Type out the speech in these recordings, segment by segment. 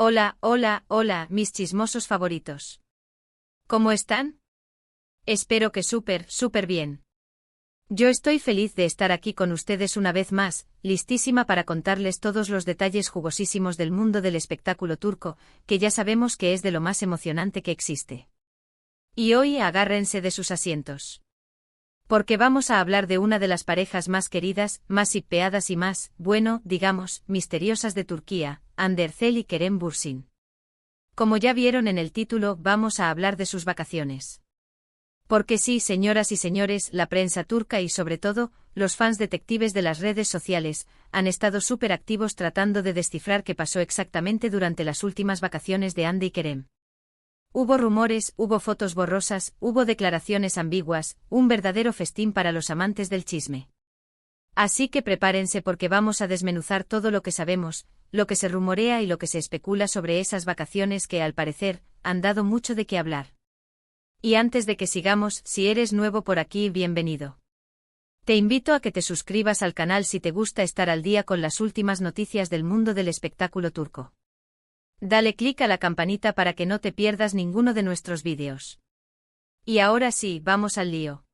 Hola, hola, hola, mis chismosos favoritos. ¿Cómo están? Espero que súper bien. Yo estoy feliz de estar aquí con ustedes una vez más, listísima para contarles todos los detalles jugosísimos del mundo del espectáculo turco, que ya sabemos que es de lo más emocionante que existe. Y hoy agárrense de sus asientos. Porque vamos a hablar de una de las parejas más queridas, más hipeadas y más, bueno, digamos, misteriosas de Turquía, Hande Erçel y Kerem Bürsin. Como ya vieron en el título, vamos a hablar de sus vacaciones. Porque sí, señoras y señores, la prensa turca y sobre todo, los fans detectives de las redes sociales, han estado súper activos tratando de descifrar qué pasó exactamente durante las últimas vacaciones de Hande y Kerem. Hubo rumores, hubo fotos borrosas, hubo declaraciones ambiguas, un verdadero festín para los amantes del chisme. Así que prepárense porque vamos a desmenuzar todo lo que sabemos, lo que se rumorea y lo que se especula sobre esas vacaciones que, al parecer, han dado mucho de qué hablar. Y antes de que sigamos, si eres nuevo por aquí, bienvenido. Te invito a que te suscribas al canal si te gusta estar al día con las últimas noticias del mundo del espectáculo turco. Dale clic a la campanita para que no te pierdas ninguno de nuestros vídeos. Y ahora sí, vamos al lío.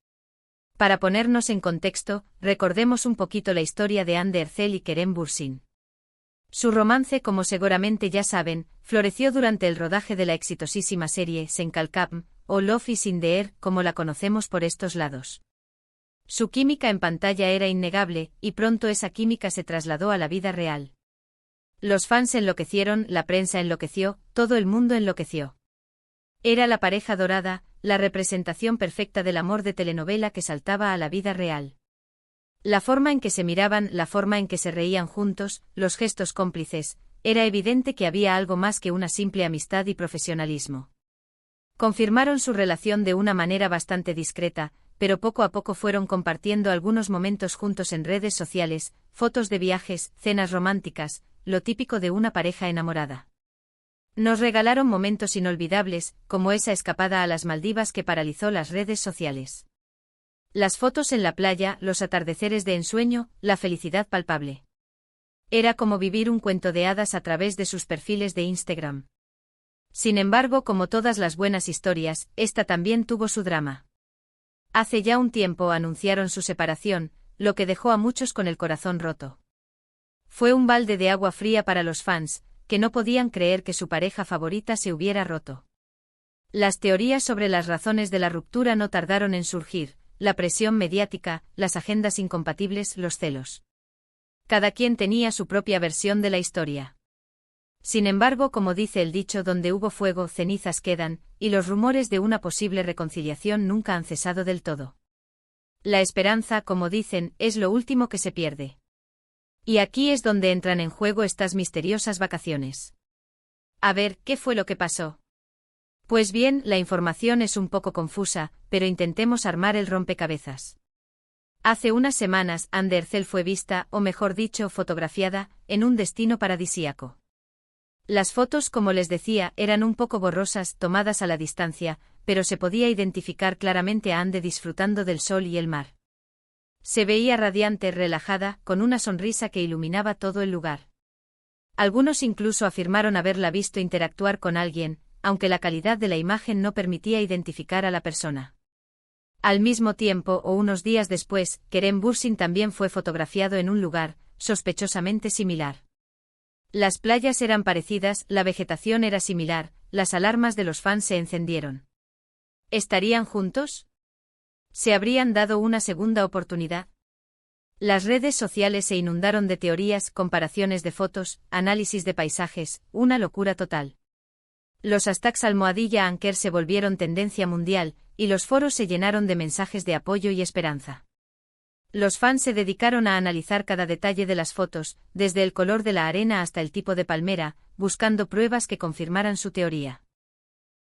Para ponernos en contexto, recordemos un poquito la historia de Hande Erçel y Kerem Bürsin. Su romance, como seguramente ya saben, floreció durante el rodaje de la exitosísima serie Sen Kalkam, o Love is in the Air, como la conocemos por estos lados. Su química en pantalla era innegable, y pronto esa química se trasladó a la vida real. Los fans enloquecieron, la prensa enloqueció, todo el mundo enloqueció. Era la pareja dorada, la representación perfecta del amor de telenovela que saltaba a la vida real. La forma en que se miraban, la forma en que se reían juntos, los gestos cómplices, era evidente que había algo más que una simple amistad y profesionalismo. Confirmaron su relación de una manera bastante discreta, pero poco a poco fueron compartiendo algunos momentos juntos en redes sociales, fotos de viajes, cenas románticas, lo típico de una pareja enamorada. Nos regalaron momentos inolvidables, como esa escapada a las Maldivas que paralizó las redes sociales. Las fotos en la playa, los atardeceres de ensueño, la felicidad palpable. Era como vivir un cuento de hadas a través de sus perfiles de Instagram. Sin embargo, como todas las buenas historias, esta también tuvo su drama. Hace ya un tiempo anunciaron su separación, lo que dejó a muchos con el corazón roto. Fue un balde de agua fría para los fans, que no podían creer que su pareja favorita se hubiera roto. Las teorías sobre las razones de la ruptura no tardaron en surgir, la presión mediática, las agendas incompatibles, los celos. Cada quien tenía su propia versión de la historia. Sin embargo, como dice el dicho, donde hubo fuego, cenizas quedan, y los rumores de una posible reconciliación nunca han cesado del todo. La esperanza, como dicen, es lo último que se pierde. Y aquí es donde entran en juego estas misteriosas vacaciones. A ver, ¿qué fue lo que pasó? Pues bien, la información es un poco confusa, pero intentemos armar el rompecabezas. Hace unas semanas, Hande Erçel fue vista, o mejor dicho, fotografiada, en un destino paradisíaco. Las fotos, como les decía, eran un poco borrosas, tomadas a la distancia, pero se podía identificar claramente a Hande disfrutando del sol y el mar. Se veía radiante, relajada, con una sonrisa que iluminaba todo el lugar. Algunos incluso afirmaron haberla visto interactuar con alguien, aunque la calidad de la imagen no permitía identificar a la persona. Al mismo tiempo, o unos días después, Kerem Bürsin también fue fotografiado en un lugar, sospechosamente similar. Las playas eran parecidas, la vegetación era similar, las alarmas de los fans se encendieron. ¿Estarían juntos? ¿Se habrían dado una segunda oportunidad? Las redes sociales se inundaron de teorías, comparaciones de fotos, análisis de paisajes, una locura total. Los hashtags #Anker se volvieron tendencia mundial, y los foros se llenaron de mensajes de apoyo y esperanza. Los fans se dedicaron a analizar cada detalle de las fotos, desde el color de la arena hasta el tipo de palmera, buscando pruebas que confirmaran su teoría.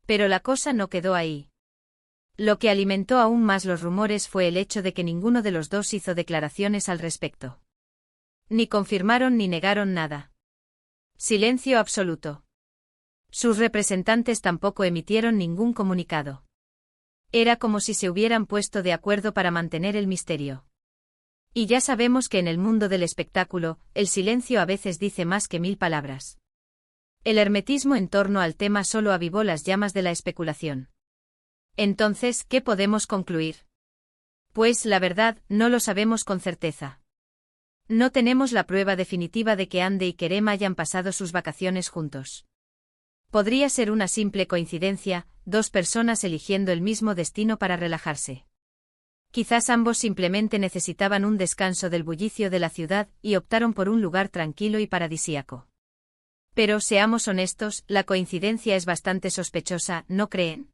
Pero la cosa no quedó ahí. Lo que alimentó aún más los rumores fue el hecho de que ninguno de los dos hizo declaraciones al respecto. Ni confirmaron ni negaron nada. Silencio absoluto. Sus representantes tampoco emitieron ningún comunicado. Era como si se hubieran puesto de acuerdo para mantener el misterio. Y ya sabemos que en el mundo del espectáculo, el silencio a veces dice más que 1000 palabras. El hermetismo en torno al tema solo avivó las llamas de la especulación. Entonces, ¿qué podemos concluir? Pues, la verdad, no lo sabemos con certeza. No tenemos la prueba definitiva de que Andy y Kerem hayan pasado sus vacaciones juntos. Podría ser una simple coincidencia, dos personas eligiendo el mismo destino para relajarse. Quizás ambos simplemente necesitaban un descanso del bullicio de la ciudad y optaron por un lugar tranquilo y paradisíaco. Pero, seamos honestos, la coincidencia es bastante sospechosa, ¿no creen?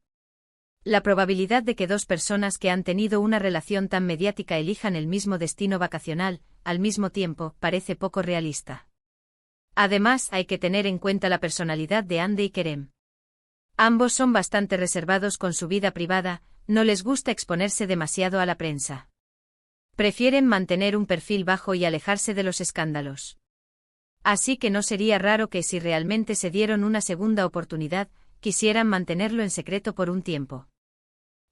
La probabilidad de que dos personas que han tenido una relación tan mediática elijan el mismo destino vacacional, al mismo tiempo, parece poco realista. Además, hay que tener en cuenta la personalidad de Andy y Kerem. Ambos son bastante reservados con su vida privada, no les gusta exponerse demasiado a la prensa. Prefieren mantener un perfil bajo y alejarse de los escándalos. Así que no sería raro que si realmente se dieron una segunda oportunidad, quisieran mantenerlo en secreto por un tiempo.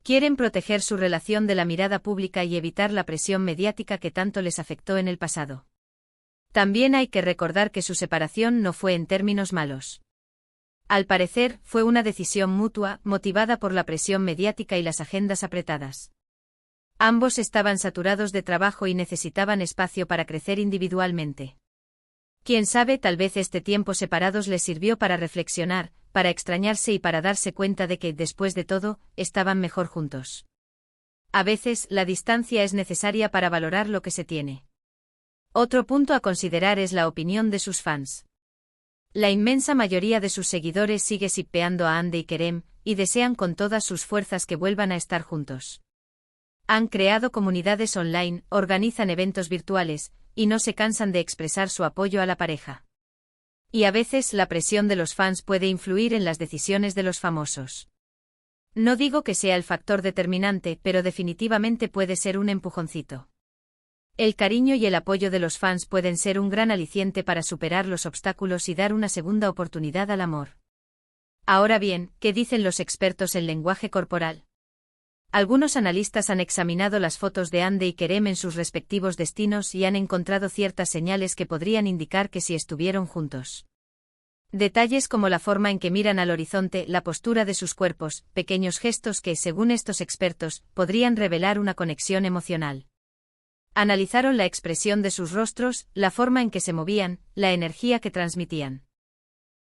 Quieren proteger su relación de la mirada pública y evitar la presión mediática que tanto les afectó en el pasado. También hay que recordar que su separación no fue en términos malos. Al parecer, fue una decisión mutua, motivada por la presión mediática y las agendas apretadas. Ambos estaban saturados de trabajo y necesitaban espacio para crecer individualmente. Quién sabe, tal vez este tiempo separados les sirvió para reflexionar, para extrañarse y para darse cuenta de que, después de todo, estaban mejor juntos. A veces, la distancia es necesaria para valorar lo que se tiene. Otro punto a considerar es la opinión de sus fans. La inmensa mayoría de sus seguidores sigue shippeando a Andy y Kerem, y desean con todas sus fuerzas que vuelvan a estar juntos. Han creado comunidades online, organizan eventos virtuales, y no se cansan de expresar su apoyo a la pareja. Y a veces la presión de los fans puede influir en las decisiones de los famosos. No digo que sea el factor determinante, pero definitivamente puede ser un empujoncito. El cariño y el apoyo de los fans pueden ser un gran aliciente para superar los obstáculos y dar una segunda oportunidad al amor. Ahora bien, ¿qué dicen los expertos en lenguaje corporal? Algunos analistas han examinado las fotos de Andy y Kerem en sus respectivos destinos y han encontrado ciertas señales que podrían indicar que sí estuvieron juntos. Detalles como la forma en que miran al horizonte, la postura de sus cuerpos, pequeños gestos que, según estos expertos, podrían revelar una conexión emocional. Analizaron la expresión de sus rostros, la forma en que se movían, la energía que transmitían.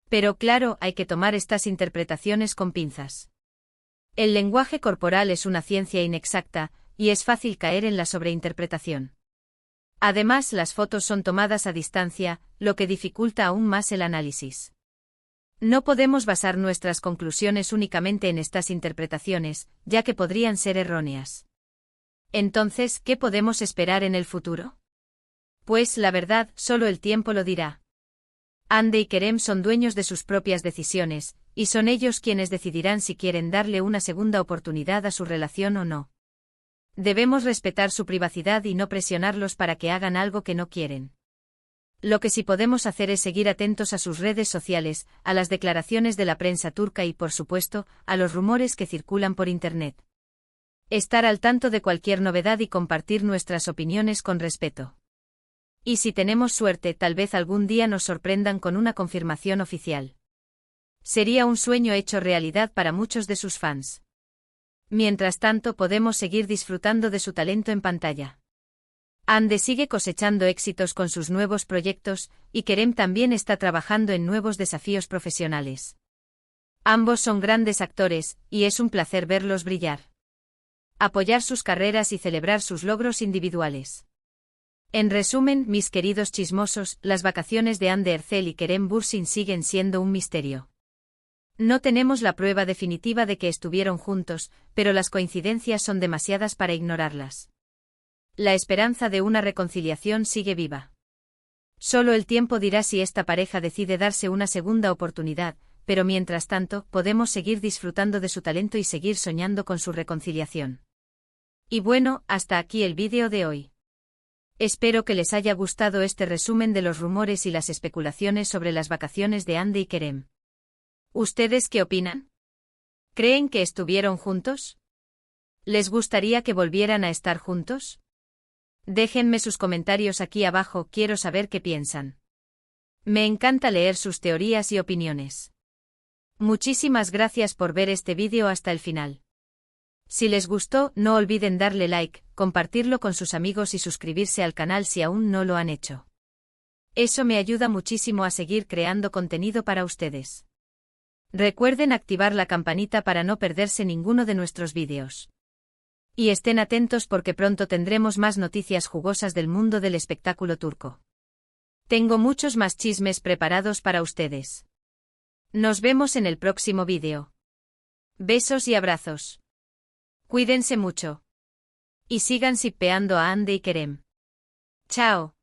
Pero claro, hay que tomar estas interpretaciones con pinzas. El lenguaje corporal es una ciencia inexacta, y es fácil caer en la sobreinterpretación. Además, las fotos son tomadas a distancia, lo que dificulta aún más el análisis. No podemos basar nuestras conclusiones únicamente en estas interpretaciones, ya que podrían ser erróneas. Entonces, ¿qué podemos esperar en el futuro? Pues, la verdad, solo el tiempo lo dirá. Andy y Kerem son dueños de sus propias decisiones, y son ellos quienes decidirán si quieren darle una segunda oportunidad a su relación o no. Debemos respetar su privacidad y no presionarlos para que hagan algo que no quieren. Lo que sí podemos hacer es seguir atentos a sus redes sociales, a las declaraciones de la prensa turca y, por supuesto, a los rumores que circulan por Internet. Estar al tanto de cualquier novedad y compartir nuestras opiniones con respeto. Y si tenemos suerte, tal vez algún día nos sorprendan con una confirmación oficial. Sería un sueño hecho realidad para muchos de sus fans. Mientras tanto, podemos seguir disfrutando de su talento en pantalla. Andy sigue cosechando éxitos con sus nuevos proyectos, y Kerem también está trabajando en nuevos desafíos profesionales. Ambos son grandes actores, y es un placer verlos brillar. Apoyar sus carreras y celebrar sus logros individuales. En resumen, mis queridos chismosos, las vacaciones de Andy Ercel y Kerem Bürsin siguen siendo un misterio. No tenemos la prueba definitiva de que estuvieron juntos, pero las coincidencias son demasiadas para ignorarlas. La esperanza de una reconciliación sigue viva. Solo el tiempo dirá si esta pareja decide darse una segunda oportunidad, pero mientras tanto, podemos seguir disfrutando de su talento y seguir soñando con su reconciliación. Y bueno, hasta aquí el vídeo de hoy. Espero que les haya gustado este resumen de los rumores y las especulaciones sobre las vacaciones de Andy y Kerem. ¿Ustedes qué opinan? ¿Creen que estuvieron juntos? ¿Les gustaría que volvieran a estar juntos? Déjenme sus comentarios aquí abajo, quiero saber qué piensan. Me encanta leer sus teorías y opiniones. Muchísimas gracias por ver este vídeo hasta el final. Si les gustó, no olviden darle like, compartirlo con sus amigos y suscribirse al canal si aún no lo han hecho. Eso me ayuda muchísimo a seguir creando contenido para ustedes. Recuerden activar la campanita para no perderse ninguno de nuestros vídeos. Y estén atentos porque pronto tendremos más noticias jugosas del mundo del espectáculo turco. Tengo muchos más chismes preparados para ustedes. Nos vemos en el próximo vídeo. Besos y abrazos. Cuídense mucho. Y sigan shippeando a Hande y Kerem. Chao.